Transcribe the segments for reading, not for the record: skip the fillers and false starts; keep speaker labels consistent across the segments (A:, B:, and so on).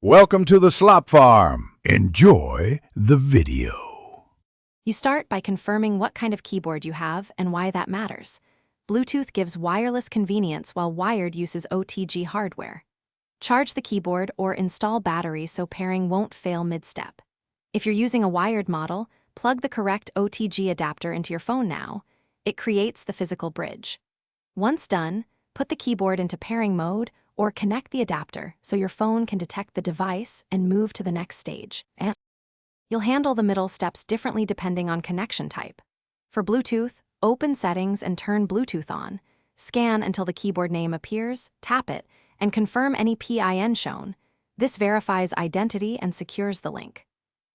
A: Welcome to the Slop Farm. Enjoy the video.
B: You start by confirming what kind of keyboard you have and why that matters. Bluetooth gives wireless convenience while wired uses OTG hardware. Charge the keyboard or install batteries so pairing won't fail mid-step. If you're using a wired model, plug the correct OTG adapter into your phone now. It creates the physical bridge. Once done, put the keyboard into pairing mode or connect the adapter so your phone can detect the device and move to the next stage. You'll handle the middle steps differently depending on connection type. For Bluetooth, open Settings and turn Bluetooth on. Scan until the keyboard name appears, tap it, and confirm any PIN shown. This verifies identity and secures the link.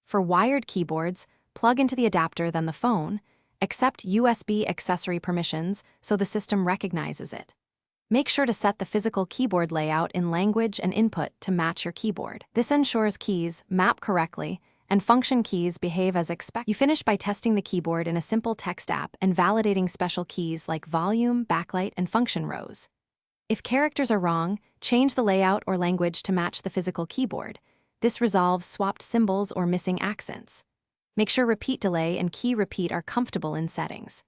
B: For wired keyboards, plug into the adapter then the phone. Accept USB accessory permissions so the system recognizes it. Make sure to set the physical keyboard layout in language and input to match your keyboard. This ensures keys map correctly and function keys behave as expected. You finish by testing the keyboard in a simple text app and validating special keys like volume, backlight, and function rows. If characters are wrong, change the layout or language to match the physical keyboard. This resolves swapped symbols or missing accents. Make sure repeat delay and key repeat are comfortable in settings.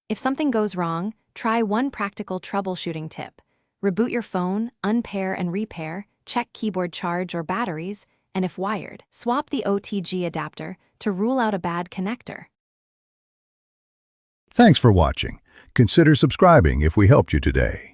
B: If something goes wrong, try one practical troubleshooting tip. Reboot your phone, unpair and repair, check keyboard charge or batteries, and if wired, swap the OTG adapter to rule out a bad connector.
A: Thanks for watching. Consider subscribing if we helped you today.